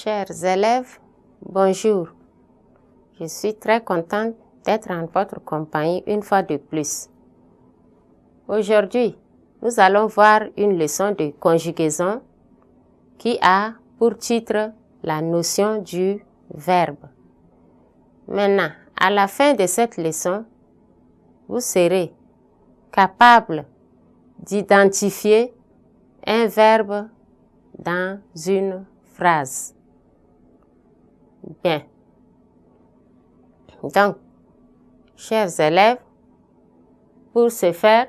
Chers élèves, bonjour. Je suis très contente d'être en votre compagnie une fois de plus. Aujourd'hui, nous allons voir une leçon de conjugaison qui a pour titre la notion du verbe. Maintenant, à la fin de cette leçon, vous serez capable d'identifier un verbe dans une phrase. Bien. Donc, chers élèves, pour ce faire,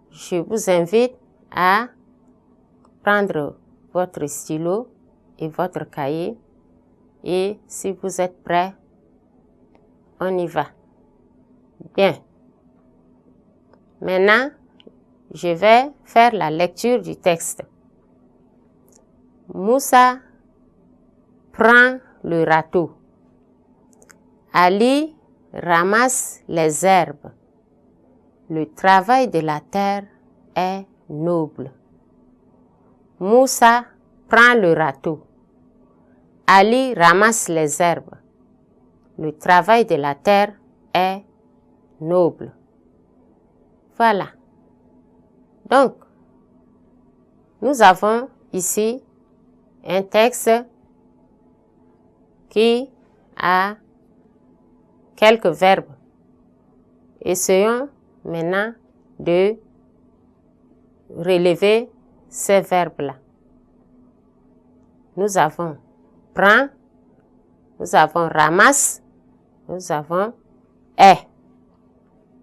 je vous invite à prendre votre stylo et votre cahier et si vous êtes prêts, on y va. Bien. Maintenant, je vais faire la lecture du texte. Moussa prend le râteau. Ali ramasse les herbes. Le travail de la terre est noble. Moussa prend le râteau. Ali ramasse les herbes. Le travail de la terre est noble. Voilà. Donc, nous avons ici un texte qui a quelques verbes. Essayons maintenant de relever ces verbes-là. Nous avons prend, nous avons ramasse, nous avons est.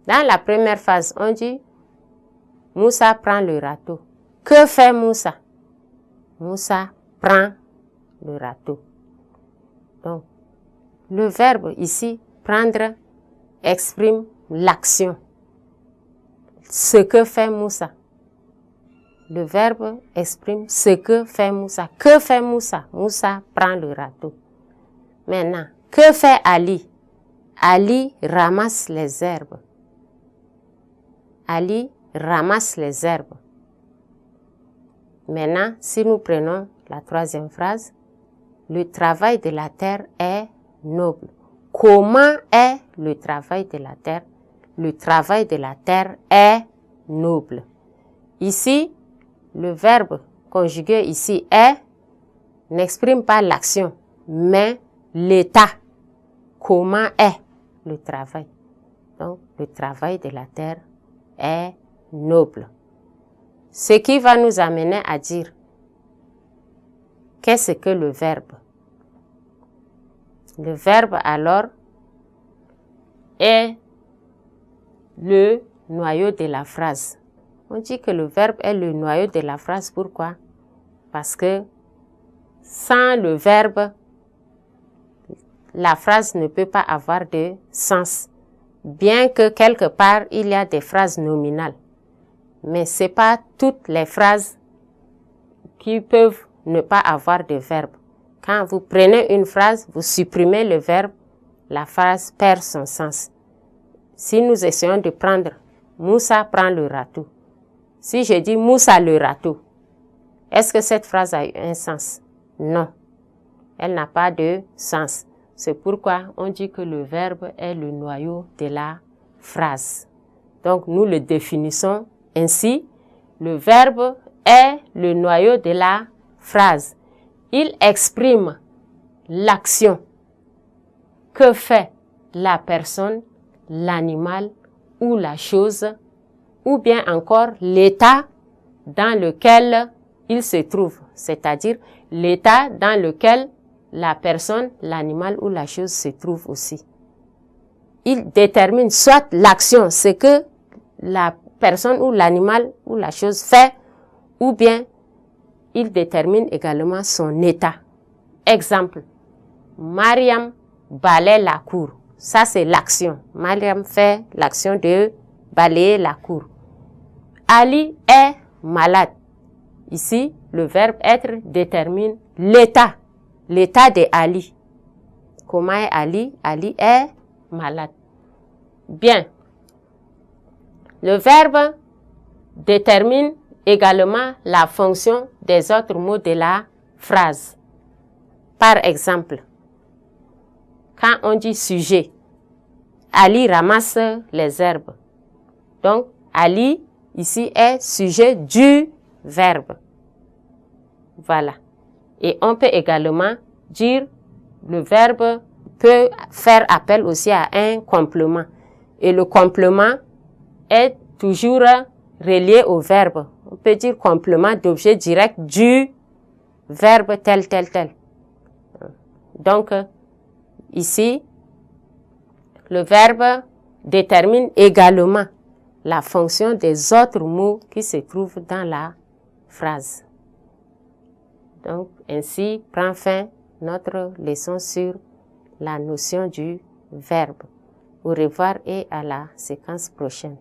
Dans la première phase, on dit Moussa prend le râteau. Que fait Moussa? Moussa prend le râteau. Donc, le verbe ici, prendre, exprime l'action. Ce que fait Moussa. Le verbe exprime ce que fait Moussa. Que fait Moussa? Moussa prend le râteau. Maintenant, que fait Ali? Ali ramasse les herbes. Ali ramasse les herbes. Maintenant, si nous prenons la troisième phrase, le travail de la terre est noble. Comment est le travail de la terre? Le travail de la terre est noble. Ici, le verbe conjugué ici est n'exprime pas l'action, mais l'état. Comment est le travail? Donc, le travail de la terre est noble. Ce qui va nous amener à dire qu'est-ce que le verbe? Le verbe alors est le noyau de la phrase. On dit que le verbe est le noyau de la phrase. Pourquoi? Parce que sans le verbe, la phrase ne peut pas avoir de sens. Bien que quelque part, il y a des phrases nominales. Mais ce n'est pas toutes les phrases qui peuvent ne pas avoir de verbe. Quand vous prenez une phrase, vous supprimez le verbe, la phrase perd son sens. Si nous essayons de prendre Moussa prend le râteau. Si je dis Moussa le râteau, est-ce que cette phrase a eu un sens? Non, elle n'a pas de sens. C'est pourquoi on dit que le verbe est le noyau de la phrase. Donc nous le définissons ainsi. Le verbe est le noyau de la phrase. Il exprime l'action que fait la personne, l'animal ou la chose, ou bien encore l'état dans lequel il se trouve, c'est-à-dire l'état dans lequel la personne, l'animal ou la chose se trouve aussi. Il détermine soit l'action, ce que la personne ou l'animal ou la chose fait, ou bien il détermine également son état. Exemple, Mariam balaie la cour. Ça, c'est l'action. Mariam fait l'action de balayer la cour. Ali est malade. Ici, le verbe être détermine l'état. L'état de Ali. Comment est Ali? Ali est malade. Bien. Le verbe détermine également la fonction des autres mots de la phrase. Par exemple, quand on dit sujet, Ali ramasse les herbes. Donc, Ali, ici, est sujet du verbe. Voilà. Et on peut également dire le verbe peut faire appel aussi à un complément. Et le complément est toujours relié au verbe. On peut dire complément d'objet direct du verbe tel, tel, tel. Donc, ici, le verbe détermine également la fonction des autres mots qui se trouvent dans la phrase. Donc, ainsi prend fin notre leçon sur la notion du verbe. Au revoir et à la séquence prochaine.